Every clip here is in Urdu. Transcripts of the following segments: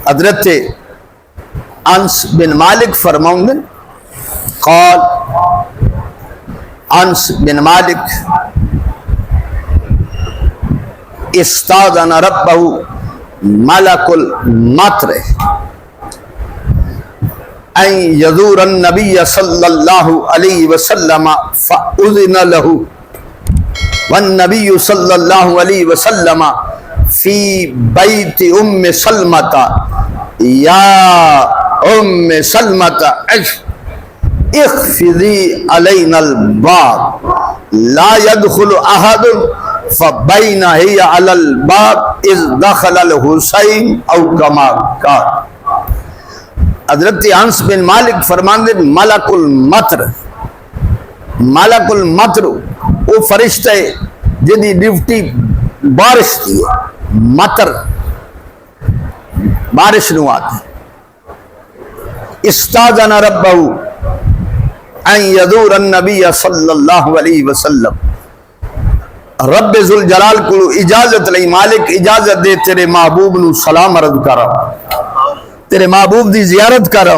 حضرت انس بن مالک فرماؤں قال انس بن مالک استاذن ربه ملک المطر ان یزور النبی صلی اللہ علیہ وسلم فاذن له والنبی صلی اللہ علیہ وسلم فی بیت ام سلمۃ یا ام سلمۃ اخفضی علینا الباب لا يدخل احد فبین ہی علی الباب اذ دخل الحسین او کما قال۔ حضرت انس بن مالک فرماندے ملک المطر، ملک المطر وہ فرشتہ ہے جدی ڈیوٹی بارش کی ہے، مطر بارش نو آتی۔ استاذن ربہ ان یزور النبی صلی اللہ علیہ وسلم، رب ذوالجلال کو اجازت لئی، مالک اجازت دے تیرے محبوب نو سلام عرض کرا، تیرے محبوب دی زیارت کرا۔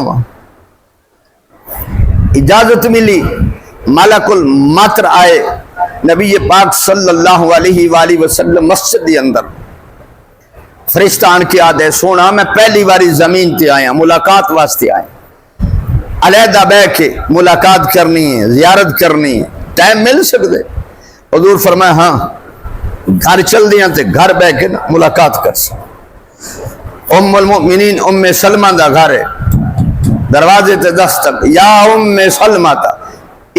اجازت ملی، ملک المطر آئے، نبی پاک صلی اللہ علیہ وآلہ وسلم مسجد دی اندر، فرشتہ آن کے آدھے سونا میں پہلی باری زمین تے آیا، ملاقات واسطے آئے، علیحدہ بے کے ملاقات کرنی ہے، زیارت کرنی ہے، ٹائم مل سکتے؟ حضور فرمایا ہاں، گھر چل دیا تے گھر بے کے ملاقات کر سکتے۔ ام المؤمنین ام سلمہ دا گھر ہے، دروازے تے دستک، یا ام سلمہ تا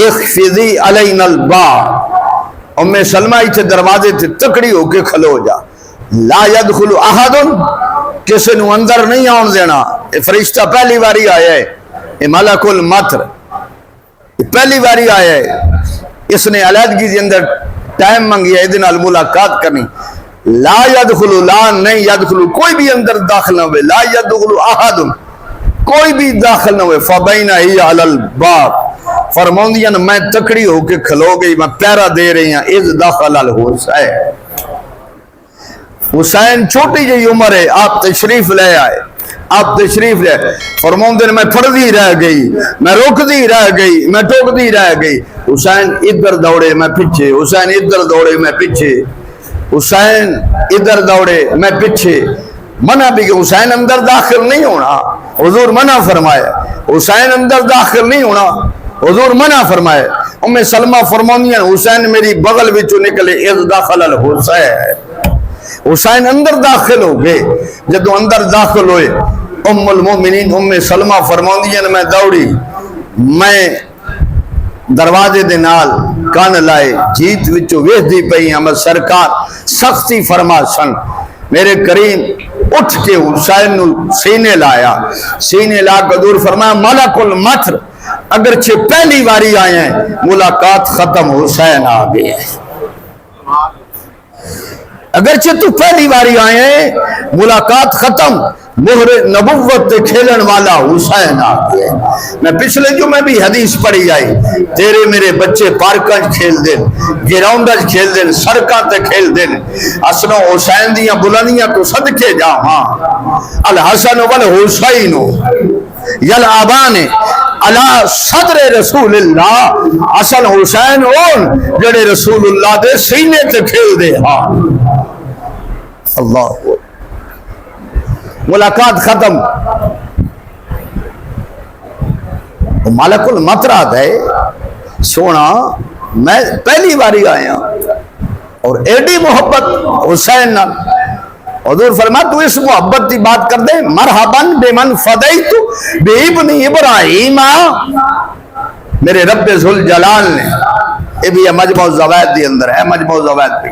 اخفضی علینا الباب، ام سلمہ ایتھے دروازے تے تکڑی ہو کے کھلو جا، لا يدخل احد، کسی نو اندر نہیں آن دینا۔ یہ فرشتہ پہلی باری آیا ہے، یہ ملک المطر یہ پہلی باری آیا ہے، اس نے علیحدگی کے اندر ٹائم منگیا ہے، دن ملاقات کرنی۔ لا يدخل، لا نہیں يدخل، کوئی بھی اندر داخل نہ ہوئے، لا يدخل احد، کوئی بھی داخل نہ ہوئے، فبین ہی علی الباب، فرماندیاں میں تکڑی ہو کے کھلو گئی، میں پیرا دے رہی ہوں، اذ دخل الحسین، حسین چھوٹی جی عمر ہے، آپ تشریف لے آئے، آپ تشریف لے، فرماندے میں پھڑ دی رہ گئی، میں روک دی رہ گئی، میں ٹوک دی رہ گئی، حسین ادھر دوڑے میں پیچھے، حسین ادھر دوڑے میں پیچھے، حسین ادھر دوڑے میں پیچھے، منع بھی کہ حسین اندر داخل نہیں ہونا، حضور منع فرمایا، حسین اندر داخل نہیں ہونا، حضور منع فرمایا۔ ام سلمہ فرماندیاں حسین میری بغل وچوں نکلے، اذ دخل الحسین، حسین اندر داخل ہو گئے، جدو اندر داخل ہوئے ام المومنین ام سلمہ فرماندیاں میں دوڑی، میں دروازے دے نال کان لائے، جیت وچو ویکھدی پئی ہم سرکار سختی فرما سن، میرے کریم اٹھ کے حسین نو سینے لایا، سینے لا کے حضور فرمایا ملک المطر اگرچہ پہلی باری آئے ہیں، ملاقات ختم، حسین آ گئے، اگرچہ تو پہلی باری آئے ہیں، ملاقات ختم، مہر نبوت کھیلن والا حسین آ گئے۔ میں پچھلے جو میں بھی حدیث پڑھی آئی، تیرے میرے بچے پارکاں کھیل دیں، گراؤنڈاں کھیل دیں، سڑکاں تے کھیل دیں، حسن و حسین دیاں بلندیاں تو صدقے جا، ہاں الحسن والحسین یلعبان علی صدر رسول اللہ، حسن حسین اون جڑے رسول اللہ دے سینے تے کھیل دے، ہاں اللہ، ملاقات ختم۔ ملک المطر آتا ہے سونا میں پہلی باری آیا اور ایڈی محبت حسین نال، حضور فرمایا تو اس محبت کی بات کر دے، مرحباً بمن فدیت بابن ابراہیم، میرے رب ذوالجلال نے، یہ بھی مجمع الزوائد دی اندر ہے، مجمع الزوائد بھی،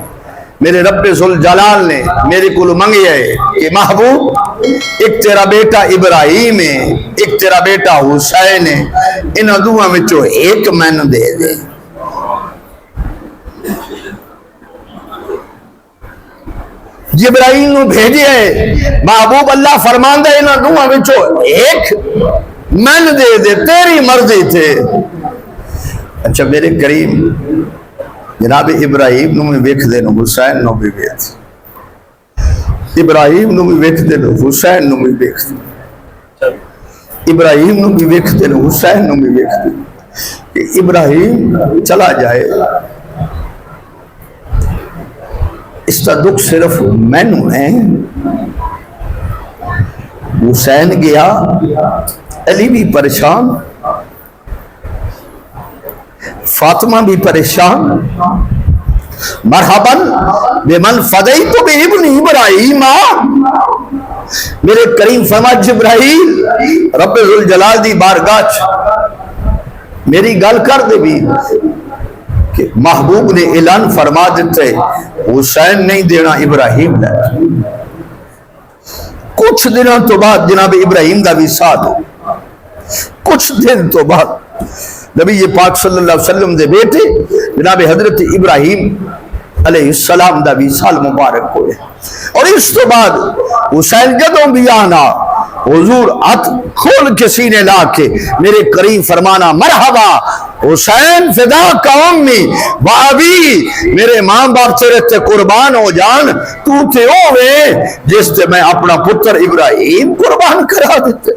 میرے رب ذوالجلال نے میرے کو منگیا ہے کہ محبوب ایک تیرا بیٹا ابراہیم ہے، ایک تیرا بیٹا حسین ہے، ان دونوں میں جو ایک میں نے دے دے۔ جبرائیل نو بھیجے ہے، محبوب اللہ فرماندہ ان دونوں میں جو ایک میں نے دے دے، تیری مرضی تھے۔ اچھا میرے کریم جناب ابراہیم نو میں ویکھ دے نو حسین نو بھی ویکھ، ابراہیم نو بھی ویکھدے نے حسین نو بھی ویکھدے، ابراہیم نو بھی ویکھدے نے حسین نو بھی ویکھدے کہ ابراہیم چلا جائے اس کا دکھ صرف مینوں ہے، حسین گیا علی بھی پریشان، فاطمہ بھی پریشان، مرحباً بمن فدیت بابن ابراہیم، میرے کریم فرما جبرائیل رب ذوالجلال دی بارگاہ میری گل کر دے بھی کہ محبوب نے اعلان فرما دیتے حسین نہیں دینا ابراہیم نے۔ کچھ دنوں تو بعد جناب ابراہیم دا وصال ہو، کچھ دن تو بعد نبی پاک صلی اللہ علیہ وسلم دے بیٹے جناب حضرت ابراہیم علیہ السلام دا وصال مبارک ہوئے، اور اس تو بعد حسین جدوں بھی آنا حضور ہاتھ کھول کے سینے لا کے میرے کریم فرمانا مرحبا حسین فدا کا امی و ابی، میرے ماں باپ تیرے تے قربان ہو جان، تو تے ہوئے جس تے میں اپنا پتر ابراہیم قربان کرا دیتے۔